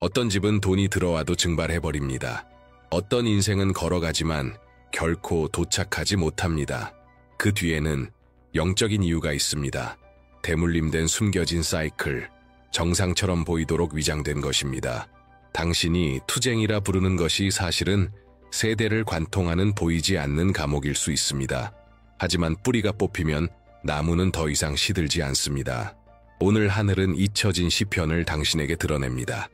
어떤 집은 돈이 들어와도 증발해버립니다. 어떤 인생은 걸어가지만 결코 도착하지 못합니다. 그 뒤에는 영적인 이유가 있습니다. 대물림된 숨겨진 사이클, 정상처럼 보이도록 위장된 것입니다. 당신이 투쟁이라 부르는 것이 사실은 세대를 관통하는 보이지 않는 감옥일 수 있습니다. 하지만 뿌리가 뽑히면 나무는 더 이상 시들지 않습니다. 오늘 하늘은 잊혀진 시편을 당신에게 드러냅니다.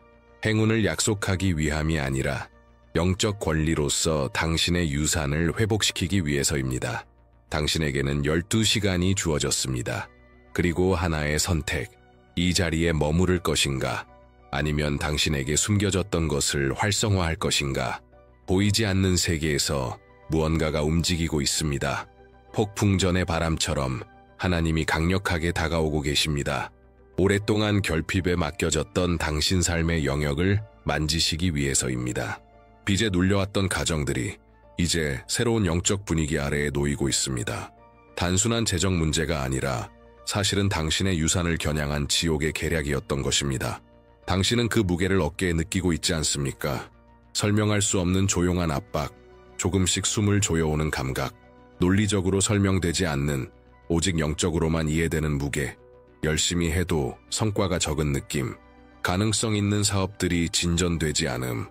행운을 약속하기 위함이 아니라 영적 권리로서 당신의 유산을 회복시키기 위해서입니다. 당신에게는 12시간이 주어졌습니다. 그리고 하나의 선택, 이 자리에 머무를 것인가, 아니면 당신에게 숨겨졌던 것을 활성화할 것인가. 보이지 않는 세계에서 무언가가 움직이고 있습니다. 폭풍 전의 바람처럼 하나님이 강력하게 다가오고 계십니다. 오랫동안 결핍에 맡겨졌던 당신 삶의 영역을 만지시기 위해서입니다. 빚에 눌려왔던 가정들이 이제 새로운 영적 분위기 아래에 놓이고 있습니다. 단순한 재정 문제가 아니라 사실은 당신의 유산을 겨냥한 지옥의 계략이었던 것입니다. 당신은 그 무게를 어깨에 느끼고 있지 않습니까? 설명할 수 없는 조용한 압박, 조금씩 숨을 조여오는 감각, 논리적으로 설명되지 않는 오직 영적으로만 이해되는 무게, 열심히 해도 성과가 적은 느낌, 가능성 있는 사업들이 진전되지 않음,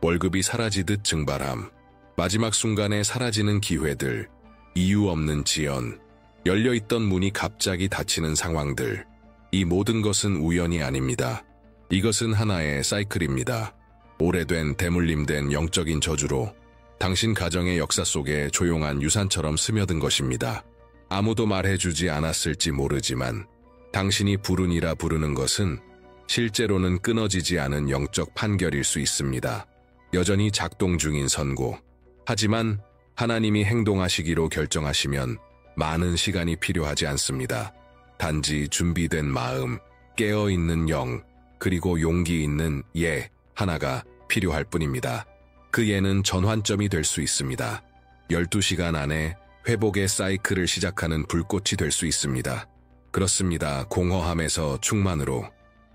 월급이 사라지듯 증발함, 마지막 순간에 사라지는 기회들, 이유 없는 지연, 열려있던 문이 갑자기 닫히는 상황들. 이 모든 것은 우연이 아닙니다. 이것은 하나의 사이클입니다. 오래된 대물림된 영적인 저주로 당신 가정의 역사 속에 조용한 유산처럼 스며든 것입니다. 아무도 말해주지 않았을지 모르지만 당신이 불운이라 부르는 것은 실제로는 끊어지지 않은 영적 판결일 수 있습니다. 여전히 작동 중인 선고. 하지만 하나님이 행동하시기로 결정하시면 많은 시간이 필요하지 않습니다. 단지 준비된 마음, 깨어있는 영, 그리고 용기 있는 예 하나가 필요할 뿐입니다. 그 예는 전환점이 될 수 있습니다. 12시간 안에 회복의 사이클을 시작하는 불꽃이 될 수 있습니다. 그렇습니다. 공허함에서 충만으로,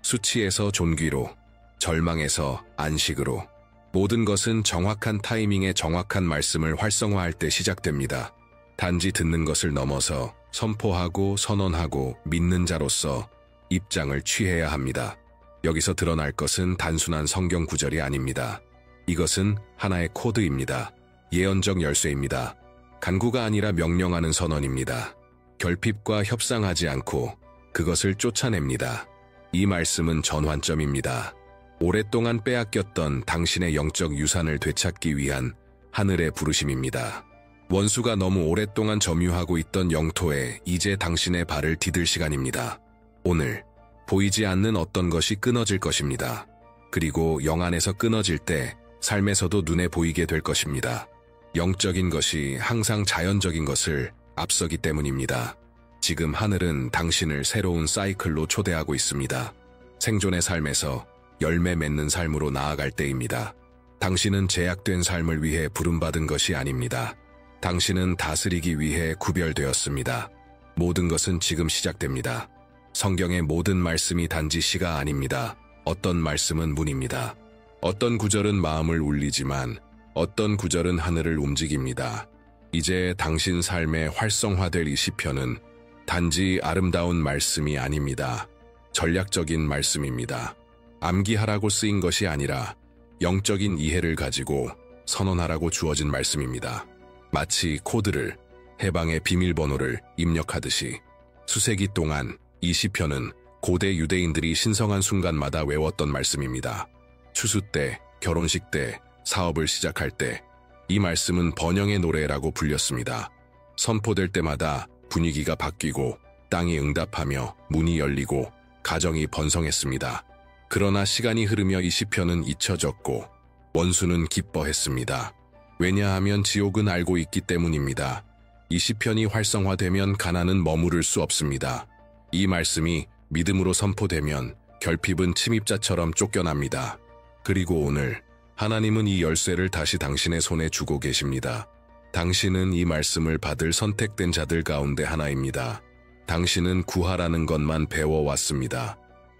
수치에서 존귀로, 절망에서 안식으로. 모든 것은 정확한 타이밍에 정확한 말씀을 활성화할 때 시작됩니다. 단지 듣는 것을 넘어서 선포하고 선언하고 믿는 자로서 입장을 취해야 합니다. 여기서 드러날 것은 단순한 성경 구절이 아닙니다. 이것은 하나의 코드입니다. 예언적 열쇠입니다. 간구가 아니라 명령하는 선언입니다. 결핍과 협상하지 않고 그것을 쫓아냅니다. 이 말씀은 전환점입니다. 오랫동안 빼앗겼던 당신의 영적 유산을 되찾기 위한 하늘의 부르심입니다. 원수가 너무 오랫동안 점유하고 있던 영토에 이제 당신의 발을 디딜 시간입니다. 오늘 보이지 않는 어떤 것이 끊어질 것입니다. 그리고 영 안에서 끊어질 때 삶에서도 눈에 보이게 될 것입니다. 영적인 것이 항상 자연적인 것을 앞서기 때문입니다. 지금 하늘은 당신을 새로운 사이클로 초대하고 있습니다. 생존의 삶에서 열매 맺는 삶으로 나아갈 때입니다. 당신은 제약된 삶을 위해 부름받은 것이 아닙니다. 당신은 다스리기 위해 구별되었습니다. 모든 것은 지금 시작됩니다. 성경의 모든 말씀이 단지 시가 아닙니다. 어떤 말씀은 문입니다. 어떤 구절은 마음을 울리지만 어떤 구절은 하늘을 움직입니다. 이제 당신 삶에 활성화될 이 시편은 단지 아름다운 말씀이 아닙니다. 전략적인 말씀입니다. 암기하라고 쓰인 것이 아니라 영적인 이해를 가지고 선언하라고 주어진 말씀입니다. 마치 코드를, 해방의 비밀번호를 입력하듯이 수세기 동안 이 시편은 고대 유대인들이 신성한 순간마다 외웠던 말씀입니다. 추수 때, 결혼식 때, 사업을 시작할 때 이 말씀은 번영의 노래라고 불렸습니다. 선포될 때마다 분위기가 바뀌고 땅이 응답하며 문이 열리고 가정이 번성했습니다. 그러나 시간이 흐르며 이 시편은 잊혀졌고 원수는 기뻐했습니다. 왜냐하면 지옥은 알고 있기 때문입니다. 이 시편이 활성화되면 가난은 머무를 수 없습니다. 이 말씀이 믿음으로 선포되면 결핍은 침입자처럼 쫓겨납니다. 그리고 오늘 하나님은 이 열쇠를 다시 당신의 손에 주고 계십니다. 당신은 이 말씀을 받을 선택된 자들 가운데 하나입니다. 당신은 구하라는 것만 배워왔습니다.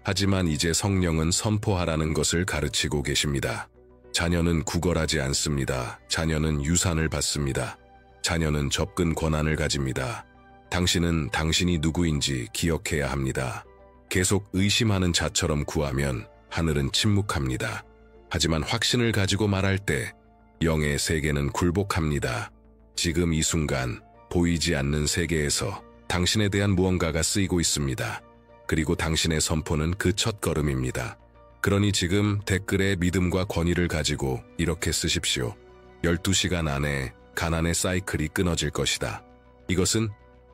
하지만 이제 성령은 선포하라는 것을 가르치고 계십니다. 자녀는 구걸하지 않습니다. 자녀는 유산을 받습니다. 자녀는 접근 권한을 가집니다. 당신은 당신이 누구인지 기억해야 합니다. 계속 의심하는 자처럼 구하면 하늘은 침묵합니다. 하지만 확신을 가지고 말할 때 영의 세계는 굴복합니다. 지금 이 순간 보이지 않는 세계에서 당신에 대한 무언가가 쓰이고 있습니다. 그리고 당신의 선포는 그 첫 걸음입니다. 그러니 지금 댓글에 믿음과 권위를 가지고 이렇게 쓰십시오. 12시간 안에 가난의 사이클이 끊어질 것이다. 이것은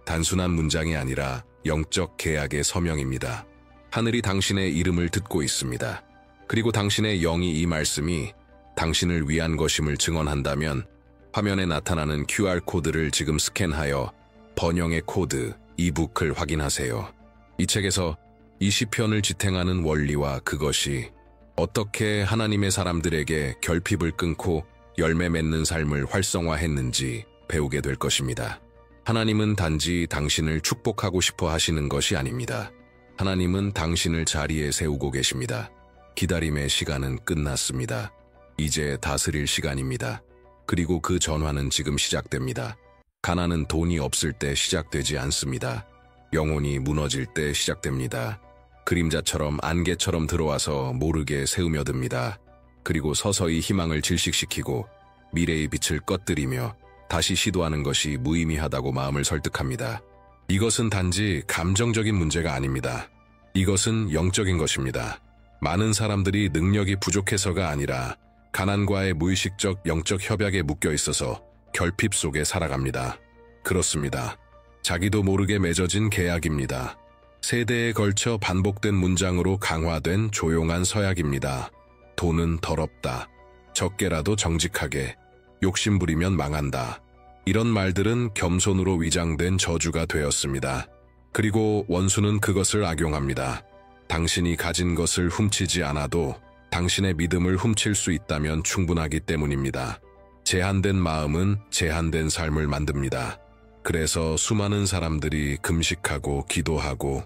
단순한 문장이 아니라 영적 계약의 서명입니다. 하늘이 당신의 이름을 듣고 있습니다. 그리고 당신의 영이 이 말씀이 당신을 위한 것임을 증언한다면 화면에 나타나는 QR코드를 지금 스캔하여 번영의 코드, 이북을 확인하세요. 이 책에서 이 시편을 지탱하는 원리와 그것이 어떻게 하나님의 사람들에게 결핍을 끊고 열매 맺는 삶을 활성화했는지 배우게 될 것입니다. 하나님은 단지 당신을 축복하고 싶어 하시는 것이 아닙니다. 하나님은 당신을 자리에 세우고 계십니다. 기다림의 시간은 끝났습니다. 이제 다스릴 시간입니다. 그리고 그 전환은 지금 시작됩니다. 가난은 돈이 없을 때 시작되지 않습니다. 영혼이 무너질 때 시작됩니다. 그림자처럼 안개처럼 들어와서 모르게 새우며듭니다. 그리고 서서히 희망을 질식시키고 미래의 빛을 꺼뜨리며 다시 시도하는 것이 무의미하다고 마음을 설득합니다. 이것은 단지 감정적인 문제가 아닙니다. 이것은 영적인 것입니다. 많은 사람들이 능력이 부족해서가 아니라 가난과의 무의식적 영적 협약에 묶여 있어서 결핍 속에 살아갑니다. 그렇습니다. 자기도 모르게 맺어진 계약입니다. 세대에 걸쳐 반복된 문장으로 강화된 조용한 서약입니다. 돈은 더럽다. 적게라도 정직하게. 욕심부리면 망한다. 이런 말들은 겸손으로 위장된 저주가 되었습니다. 그리고 원수는 그것을 악용합니다. 당신이 가진 것을 훔치지 않아도 당신의 믿음을 훔칠 수 있다면 충분하기 때문입니다. 제한된 마음은 제한된 삶을 만듭니다. 그래서 수많은 사람들이 금식하고 기도하고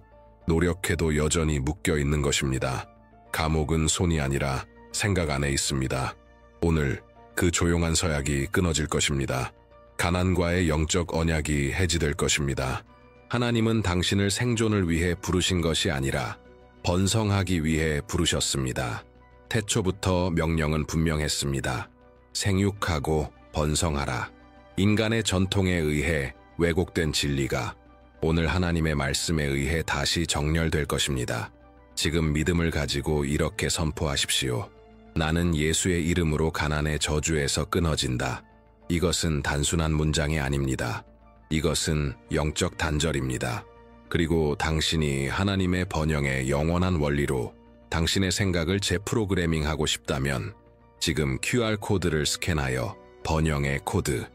노력해도 여전히 묶여 있는 것입니다. 감옥은 손이 아니라 생각 안에 있습니다. 오늘 그 조용한 서약이 끊어질 것입니다. 가난과의 영적 언약이 해지될 것입니다. 하나님은 당신을 생존을 위해 부르신 것이 아니라 번성하기 위해 부르셨습니다. 태초부터 명령은 분명했습니다. 생육하고 번성하라. 인간의 전통에 의해 왜곡된 진리가 오늘 하나님의 말씀에 의해 다시 정렬될 것입니다. 지금 믿음을 가지고 이렇게 선포하십시오. 나는 예수의 이름으로 가난의 저주에서 끊어진다. 이것은 단순한 문장이 아닙니다. 이것은 영적 단절입니다. 그리고 당신이 하나님의 번영의 영원한 원리로 당신의 생각을 재프로그래밍하고 싶다면 지금 QR코드를 스캔하여 번영의 코드,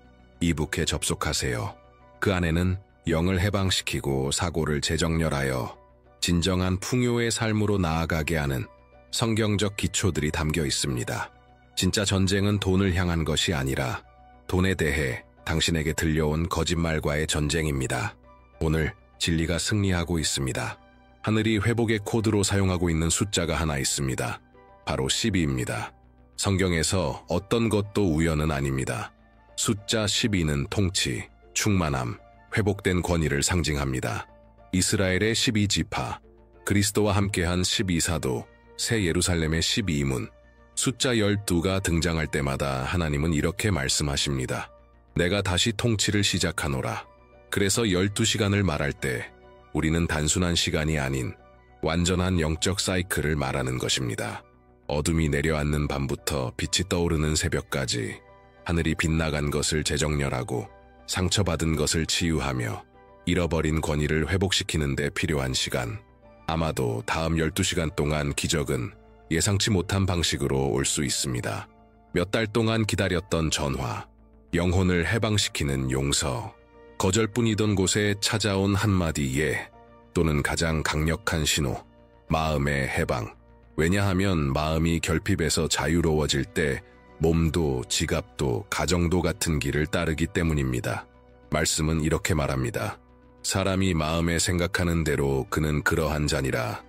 이북에 접속하세요. 그 안에는 영을 해방시키고 사고를 재정렬하여 진정한 풍요의 삶으로 나아가게 하는 성경적 기초들이 담겨 있습니다. 진짜 전쟁은 돈을 향한 것이 아니라 돈에 대해 당신에게 들려온 거짓말과의 전쟁입니다. 오늘 진리가 승리하고 있습니다. 하늘이 회복의 코드로 사용하고 있는 숫자가 하나 있습니다. 바로 12입니다. 성경에서 어떤 것도 우연은 아닙니다. 숫자 12는 통치, 충만함, 회복된 권위를 상징합니다. 이스라엘의 12지파, 그리스도와 함께한 12사도, 새 예루살렘의 12문, 숫자 12가 등장할 때마다 하나님은 이렇게 말씀하십니다. 내가 다시 통치를 시작하노라. 그래서 12시간을 말할 때 우리는 단순한 시간이 아닌 완전한 영적 사이클을 말하는 것입니다. 어둠이 내려앉는 밤부터 빛이 떠오르는 새벽까지 하늘이 빗나간 것을 재정렬하고 상처받은 것을 치유하며 잃어버린 권위를 회복시키는 데 필요한 시간. 아마도 다음 12시간 동안 기적은 예상치 못한 방식으로 올 수 있습니다. 몇 달 동안 기다렸던 전화, 영혼을 해방시키는 용서, 거절뿐이던 곳에 찾아온 한마디 예, 또는 가장 강력한 신호, 마음의 해방. 왜냐하면 마음이 결핍에서 자유로워질 때 몸도 지갑도 가정도 같은 길을 따르기 때문입니다. 말씀은 이렇게 말합니다. 사람이 마음에 생각하는 대로 그는 그러한 자니라.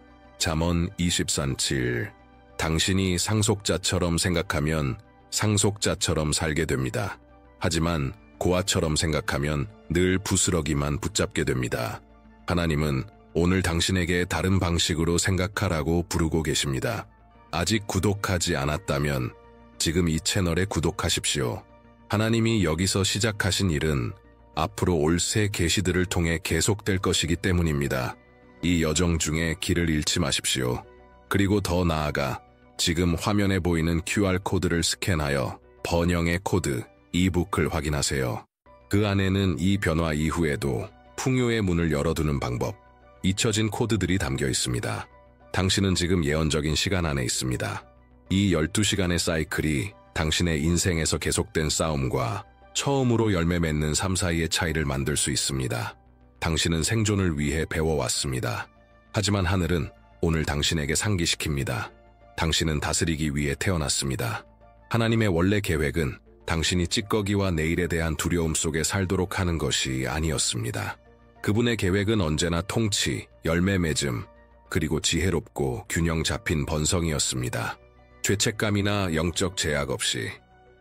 잠언 23칠. 당신이 상속자처럼 생각하면 상속자처럼 살게 됩니다. 하지만 고아처럼 생각하면 늘 부스러기만 붙잡게 됩니다. 하나님은 오늘 당신에게 다른 방식으로 생각하라고 부르고 계십니다. 아직 구독하지 않았다면 지금 이 채널에 구독하십시오. 하나님이 여기서 시작하신 일은 앞으로 올 새 계시들을 통해 계속될 것이기 때문입니다. 이 여정 중에 길을 잃지 마십시오. 그리고 더 나아가 지금 화면에 보이는 QR코드를 스캔하여 번영의 코드, 이북을 확인하세요. 그 안에는 이 변화 이후에도 풍요의 문을 열어두는 방법, 잊혀진 코드들이 담겨 있습니다. 당신은 지금 예언적인 시간 안에 있습니다. 이 12시간의 사이클이 당신의 인생에서 계속된 싸움과 처음으로 열매 맺는 삶 사이의 차이를 만들 수 있습니다. 당신은 생존을 위해 배워왔습니다. 하지만 하늘은 오늘 당신에게 상기시킵니다. 당신은 다스리기 위해 태어났습니다. 하나님의 원래 계획은 당신이 찌꺼기와 내일에 대한 두려움 속에 살도록 하는 것이 아니었습니다. 그분의 계획은 언제나 통치, 열매 맺음, 그리고 지혜롭고 균형 잡힌 번성이었습니다. 죄책감이나 영적 제약 없이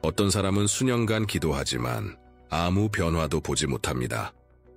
어떤 사람은 수년간 기도하지만 아무 변화도 보지 못합니다.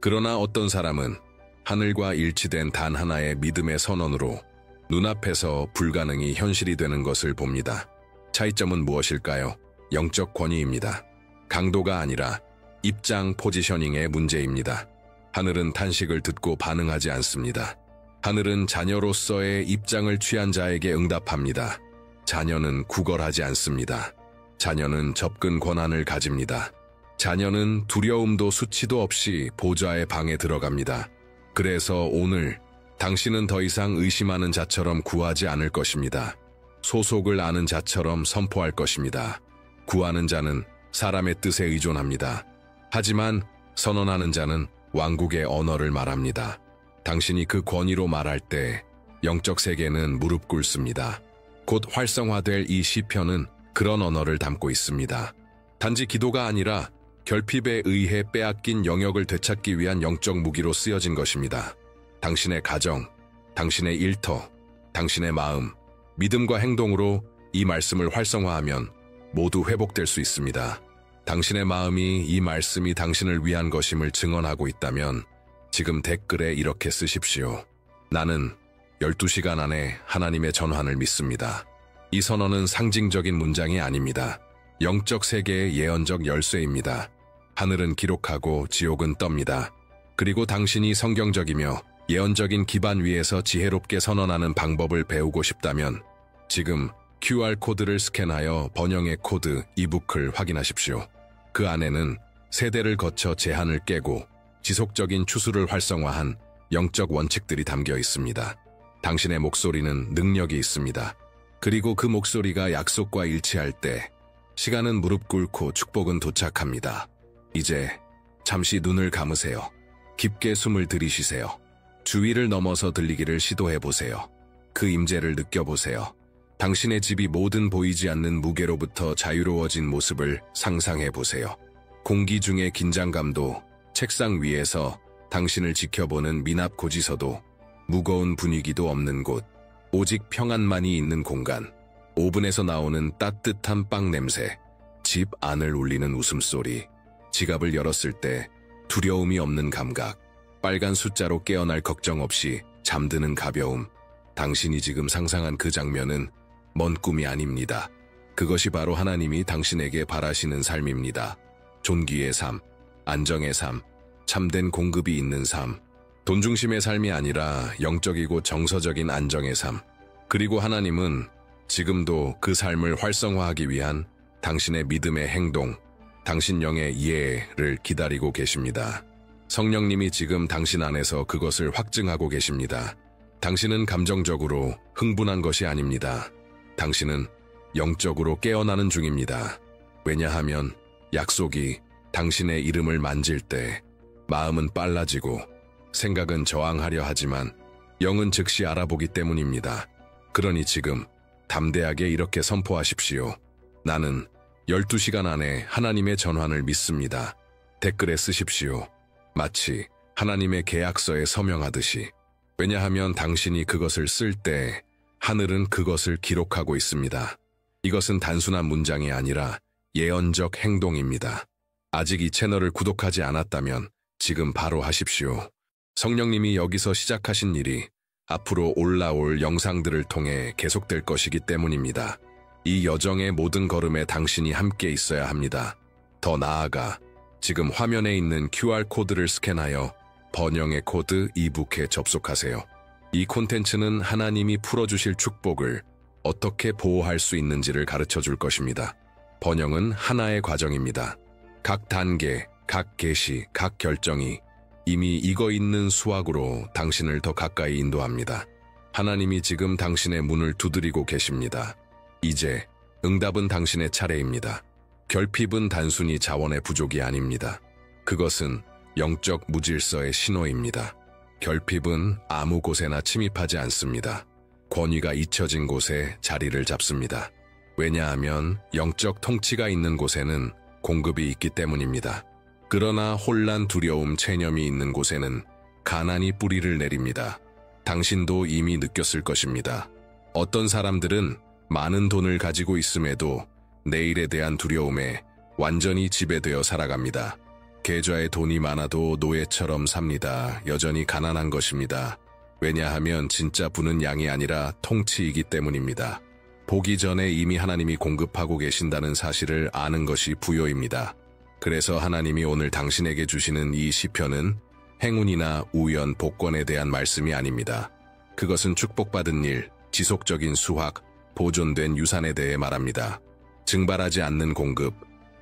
그러나 어떤 사람은 하늘과 일치된 단 하나의 믿음의 선언으로 눈앞에서 불가능이 현실이 되는 것을 봅니다. 차이점은 무엇일까요? 영적 권위입니다. 강도가 아니라 입장 포지셔닝의 문제입니다. 하늘은 탄식을 듣고 반응하지 않습니다. 하늘은 자녀로서의 입장을 취한 자에게 응답합니다. 자녀는 구걸하지 않습니다. 자녀는 접근 권한을 가집니다. 자녀는 두려움도 수치도 없이 보좌의 방에 들어갑니다. 그래서 오늘 당신은 더 이상 의심하는 자처럼 구하지 않을 것입니다. 소속을 아는 자처럼 선포할 것입니다. 구하는 자는 사람의 뜻에 의존합니다. 하지만 선언하는 자는 왕국의 언어를 말합니다. 당신이 그 권위로 말할 때 영적 세계는 무릎 꿇습니다. 곧 활성화될 이 시편은 그런 언어를 담고 있습니다. 단지 기도가 아니라 결핍에 의해 빼앗긴 영역을 되찾기 위한 영적 무기로 쓰여진 것입니다. 당신의 가정, 당신의 일터, 당신의 마음, 믿음과 행동으로 이 말씀을 활성화하면 모두 회복될 수 있습니다. 당신의 마음이 이 말씀이 당신을 위한 것임을 증언하고 있다면 지금 댓글에 이렇게 쓰십시오. 나는 12시간 안에 하나님의 전환을 믿습니다. 이 선언은 상징적인 문장이 아닙니다. 영적 세계의 예언적 열쇠입니다. 하늘은 기록하고 지옥은 떱니다. 그리고 당신이 성경적이며 예언적인 기반 위에서 지혜롭게 선언하는 방법을 배우고 싶다면 지금 QR코드를 스캔하여 번영의 코드, 이북을 확인하십시오. 그 안에는 세대를 거쳐 제한을 깨고 지속적인 추수를 활성화한 영적 원칙들이 담겨 있습니다. 당신의 목소리는 능력이 있습니다. 그리고 그 목소리가 약속과 일치할 때 시간은 무릎 꿇고 축복은 도착합니다. 이제 잠시 눈을 감으세요. 깊게 숨을 들이쉬세요. 주위를 넘어서 들리기를 시도해보세요. 그 임재를 느껴보세요. 당신의 집이 모든 보이지 않는 무게로부터 자유로워진 모습을 상상해보세요. 공기 중의 긴장감도, 책상 위에서 당신을 지켜보는 미납 고지서도, 무거운 분위기도 없는 곳, 오직 평안만이 있는 공간, 오븐에서 나오는 따뜻한 빵 냄새, 집 안을 울리는 웃음소리, 지갑을 열었을 때 두려움이 없는 감각, 빨간 숫자로 깨어날 걱정 없이 잠드는 가벼움. 당신이 지금 상상한 그 장면은 먼 꿈이 아닙니다. 그것이 바로 하나님이 당신에게 바라시는 삶입니다. 존귀의 삶, 안정의 삶, 참된 공급이 있는 삶, 돈 중심의 삶이 아니라 영적이고 정서적인 안정의 삶. 그리고 하나님은 지금도 그 삶을 활성화하기 위한 당신의 믿음의 행동, 당신 영의 이해를 기다리고 계십니다. 성령님이 지금 당신 안에서 그것을 확증하고 계십니다. 당신은 감정적으로 흥분한 것이 아닙니다. 당신은 영적으로 깨어나는 중입니다. 왜냐하면 약속이 당신의 이름을 만질 때 마음은 빨라지고 생각은 저항하려 하지만 영은 즉시 알아보기 때문입니다. 그러니 지금 담대하게 이렇게 선포하십시오. 나는 12시간 안에 하나님의 전환을 믿습니다. 댓글에 쓰십시오. 마치 하나님의 계약서에 서명하듯이. 왜냐하면 당신이 그것을 쓸 때 하늘은 그것을 기록하고 있습니다. 이것은 단순한 문장이 아니라 예언적 행동입니다. 아직 이 채널을 구독하지 않았다면 지금 바로 하십시오. 성령님이 여기서 시작하신 일이 앞으로 올라올 영상들을 통해 계속될 것이기 때문입니다. 이 여정의 모든 걸음에 당신이 함께 있어야 합니다. 더 나아가 지금 화면에 있는 QR코드를 스캔하여 번영의 코드 이북에 접속하세요. 이 콘텐츠는 하나님이 풀어주실 축복을 어떻게 보호할 수 있는지를 가르쳐 줄 것입니다. 번영은 하나의 과정입니다. 각 단계, 각 계시, 각 결정이 이미 익어 있는 수확으로 당신을 더 가까이 인도합니다. 하나님이 지금 당신의 문을 두드리고 계십니다. 이제 응답은 당신의 차례입니다. 결핍은 단순히 자원의 부족이 아닙니다. 그것은 영적 무질서의 신호입니다. 결핍은 아무 곳에나 침입하지 않습니다. 권위가 잊혀진 곳에 자리를 잡습니다. 왜냐하면 영적 통치가 있는 곳에는 공급이 있기 때문입니다. 그러나 혼란, 두려움, 체념이 있는 곳에는 가난이 뿌리를 내립니다. 당신도 이미 느꼈을 것입니다. 어떤 사람들은 많은 돈을 가지고 있음에도 내일에 대한 두려움에 완전히 지배되어 살아갑니다. 계좌에 돈이 많아도 노예처럼 삽니다. 여전히 가난한 것입니다. 왜냐하면 진짜 부는 양이 아니라 통치이기 때문입니다. 보기 전에 이미 하나님이 공급하고 계신다는 사실을 아는 것이 부요입니다. 그래서 하나님이 오늘 당신에게 주시는 이 시편은 행운이나 우연, 복권에 대한 말씀이 아닙니다. 그것은 축복받은 일, 지속적인 수확, 보존된 유산에 대해 말합니다. 증발하지 않는 공급,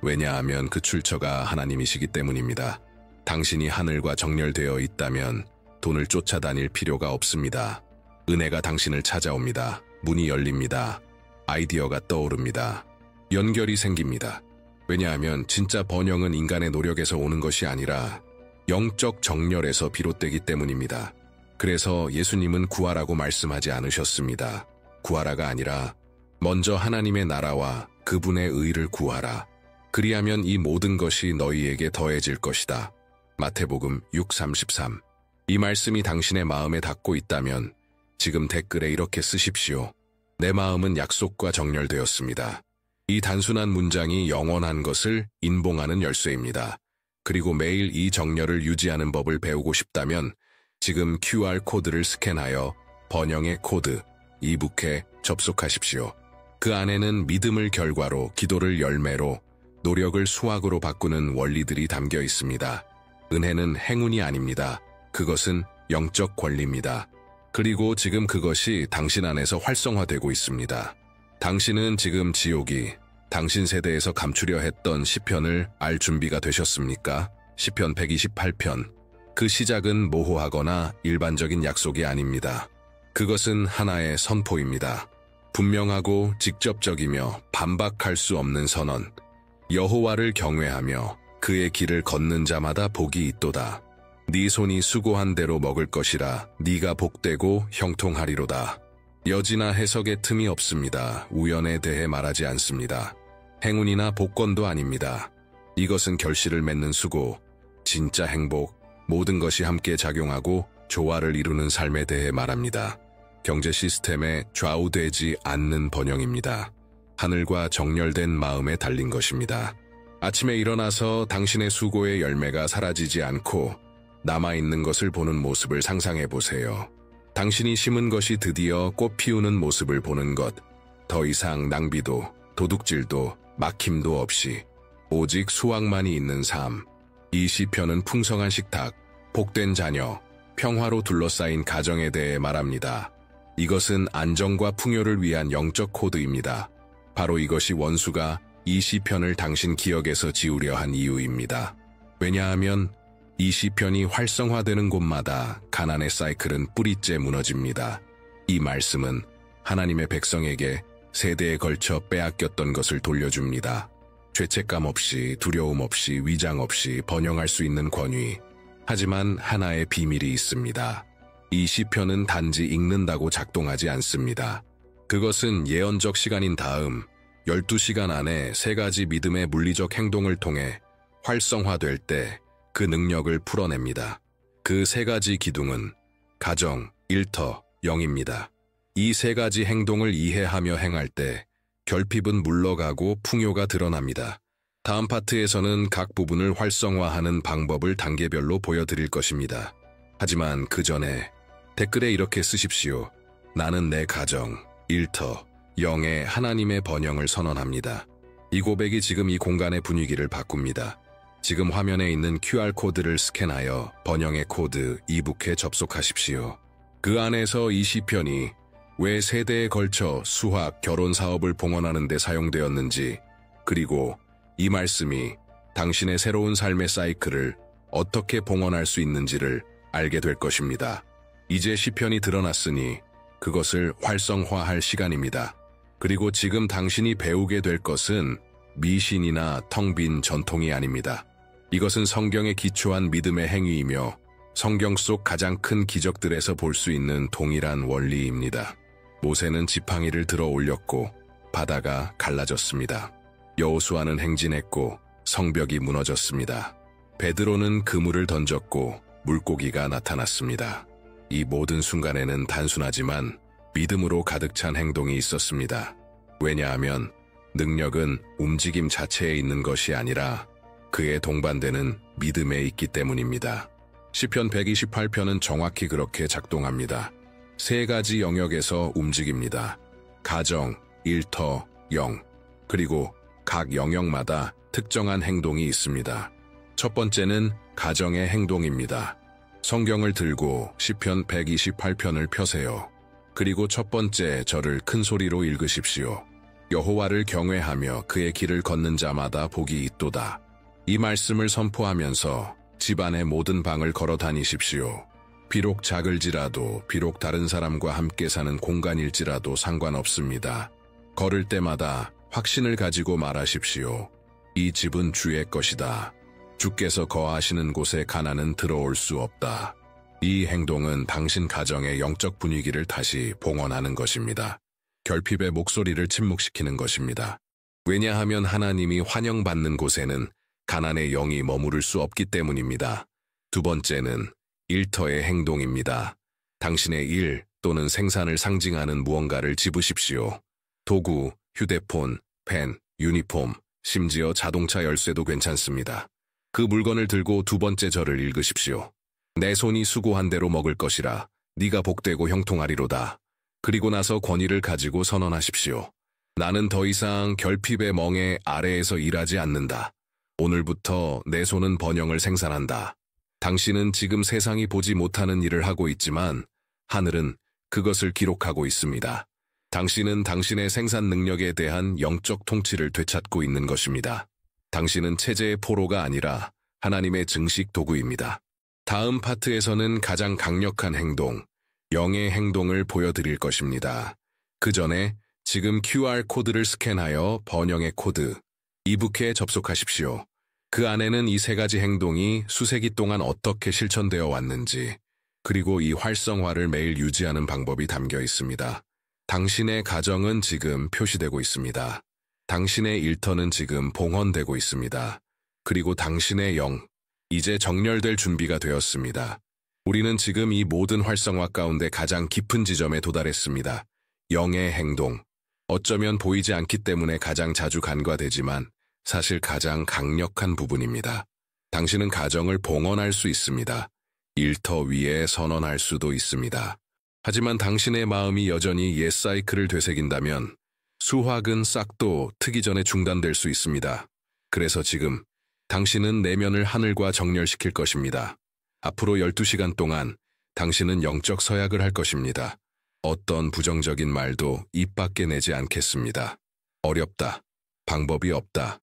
왜냐하면 그 출처가 하나님이시기 때문입니다. 당신이 하늘과 정렬되어 있다면 돈을 쫓아다닐 필요가 없습니다. 은혜가 당신을 찾아옵니다. 문이 열립니다. 아이디어가 떠오릅니다. 연결이 생깁니다. 왜냐하면 진짜 번영은 인간의 노력에서 오는 것이 아니라 영적 정렬에서 비롯되기 때문입니다. 그래서 예수님은 구하라고 말씀하지 않으셨습니다. 구하라가 아니라 먼저 하나님의 나라와 그분의 의를 구하라. 그리하면 이 모든 것이 너희에게 더해질 것이다. 마태복음 6:33. 이 말씀이 당신의 마음에 닿고 있다면 지금 댓글에 이렇게 쓰십시오. 내 마음은 약속과 정렬되었습니다. 이 단순한 문장이 영원한 것을 인봉하는 열쇠입니다. 그리고 매일 이 정렬을 유지하는 법을 배우고 싶다면 지금 QR코드를 스캔하여 번영의 코드, 이북에 접속하십시오. 그 안에는 믿음을 결과로, 기도를 열매로, 노력을 수확으로 바꾸는 원리들이 담겨 있습니다. 은혜는 행운이 아닙니다. 그것은 영적 권리입니다. 그리고 지금 그것이 당신 안에서 활성화되고 있습니다. 당신은 지금 지옥이 당신 세대에서 감추려 했던 시편을 알 준비가 되셨습니까? 시편 128편. 그 시작은 모호하거나 일반적인 약속이 아닙니다. 그것은 하나의 선포입니다. 분명하고 직접적이며 반박할 수 없는 선언. 여호와를 경외하며 그의 길을 걷는 자마다 복이 있도다. 네 손이 수고한 대로 먹을 것이라 네가 복되고 형통하리로다. 여지나 해석의 틈이 없습니다. 우연에 대해 말하지 않습니다. 행운이나 복권도 아닙니다. 이것은 결실을 맺는 수고, 진짜 행복, 모든 것이 함께 작용하고 조화를 이루는 삶에 대해 말합니다. 경제 시스템에 좌우되지 않는 번영입니다. 하늘과 정렬된 마음에 달린 것입니다. 아침에 일어나서 당신의 수고의 열매가 사라지지 않고 남아있는 것을 보는 모습을 상상해 보세요. 당신이 심은 것이 드디어 꽃 피우는 모습을 보는 것. 더 이상 낭비도, 도둑질도, 막힘도 없이 오직 수확만이 있는 삶. 이 시편은 풍성한 식탁, 복된 자녀, 평화로 둘러싸인 가정에 대해 말합니다. 이것은 안정과 풍요를 위한 영적 코드입니다. 바로 이것이 원수가 이 시편을 당신 기억에서 지우려 한 이유입니다. 왜냐하면 이 시편이 활성화되는 곳마다 가난의 사이클은 뿌리째 무너집니다. 이 말씀은 하나님의 백성에게 세대에 걸쳐 빼앗겼던 것을 돌려줍니다. 죄책감 없이, 두려움 없이, 위장 없이 번영할 수 있는 권위. 하지만 하나의 비밀이 있습니다. 이 시편은 단지 읽는다고 작동하지 않습니다. 그것은 예언적 시간인 다음 12시간 안에 3가지 믿음의 물리적 행동을 통해 활성화될 때 그 능력을 풀어냅니다. 그 3가지 기둥은 가정, 일터, 영입니다. 이 세 가지 행동을 이해하며 행할 때 결핍은 물러가고 풍요가 드러납니다. 다음 파트에서는 각 부분을 활성화하는 방법을 단계별로 보여드릴 것입니다. 하지만 그 전에 댓글에 이렇게 쓰십시오. 나는 내 가정, 일터, 영의 하나님의 번영을 선언합니다. 이 고백이 지금 이 공간의 분위기를 바꿉니다. 지금 화면에 있는 QR코드를 스캔하여 번영의 코드 이북에 접속하십시오. 그 안에서 이 시편이 왜 세대에 걸쳐 수학, 결혼 사업을 봉헌하는 데 사용되었는지, 그리고 이 말씀이 당신의 새로운 삶의 사이클을 어떻게 봉헌할 수 있는지를 알게 될 것입니다. 이제 시편이 드러났으니 그것을 활성화할 시간입니다. 그리고 지금 당신이 배우게 될 것은 미신이나 텅 빈 전통이 아닙니다. 이것은 성경에 기초한 믿음의 행위이며 성경 속 가장 큰 기적들에서 볼 수 있는 동일한 원리입니다. 모세는 지팡이를 들어 올렸고 바다가 갈라졌습니다. 여호수아는 행진했고 성벽이 무너졌습니다. 베드로는 그물을 던졌고 물고기가 나타났습니다. 이 모든 순간에는 단순하지만 믿음으로 가득 찬 행동이 있었습니다. 왜냐하면 능력은 움직임 자체에 있는 것이 아니라 그에 동반되는 믿음에 있기 때문입니다. 시편 128편은 정확히 그렇게 작동합니다. 세 가지 영역에서 움직입니다. 가정, 일터, 영, 그리고 각 영역마다 특정한 행동이 있습니다. 첫 번째는 가정의 행동입니다. 성경을 들고 시편 128편을 펴세요. 그리고 첫 번째 절을 큰 소리로 읽으십시오. 여호와를 경외하며 그의 길을 걷는 자마다 복이 있도다. 이 말씀을 선포하면서 집안의 모든 방을 걸어 다니십시오. 비록 작을지라도, 비록 다른 사람과 함께 사는 공간일지라도 상관없습니다. 걸을 때마다 확신을 가지고 말하십시오. 이 집은 주의 것이다. 주께서 거하시는 곳에 가난은 들어올 수 없다. 이 행동은 당신 가정의 영적 분위기를 다시 봉헌하는 것입니다. 결핍의 목소리를 침묵시키는 것입니다. 왜냐하면 하나님이 환영받는 곳에는 가난의 영이 머무를 수 없기 때문입니다. 두 번째는 일터의 행동입니다. 당신의 일 또는 생산을 상징하는 무언가를 집으십시오. 도구, 휴대폰, 펜, 유니폼, 심지어 자동차 열쇠도 괜찮습니다. 그 물건을 들고 두 번째 절을 읽으십시오. 내 손이 수고한 대로 먹을 것이라 네가 복되고 형통하리로다. 그리고 나서 권위를 가지고 선언하십시오. 나는 더 이상 결핍의 멍에 아래에서 일하지 않는다. 오늘부터 내 손은 번영을 생산한다. 당신은 지금 세상이 보지 못하는 일을 하고 있지만 하늘은 그것을 기록하고 있습니다. 당신은 당신의 생산 능력에 대한 영적 통치를 되찾고 있는 것입니다. 당신은 체제의 포로가 아니라 하나님의 증식 도구입니다. 다음 파트에서는 가장 강력한 행동, 영의 행동을 보여드릴 것입니다. 그 전에 지금 QR코드를 스캔하여 번영의 코드, 이북에 접속하십시오. 그 안에는 이 세 가지 행동이 수세기 동안 어떻게 실천되어 왔는지, 그리고 이 활성화를 매일 유지하는 방법이 담겨 있습니다. 당신의 가정은 지금 표시되고 있습니다. 당신의 일터는 지금 봉헌되고 있습니다. 그리고 당신의 영, 이제 정렬될 준비가 되었습니다. 우리는 지금 이 모든 활성화 가운데 가장 깊은 지점에 도달했습니다. 영의 행동. 어쩌면 보이지 않기 때문에 가장 자주 간과되지만 사실 가장 강력한 부분입니다. 당신은 가정을 봉헌할 수 있습니다. 일터 위에 선언할 수도 있습니다. 하지만 당신의 마음이 여전히 옛 사이클을 되새긴다면 수확은 싹도 트기 전에 중단될 수 있습니다. 그래서 지금 당신은 내면을 하늘과 정렬시킬 것입니다. 앞으로 12시간 동안 당신은 영적 서약을 할 것입니다. 어떤 부정적인 말도 입 밖에 내지 않겠습니다. 어렵다. 방법이 없다.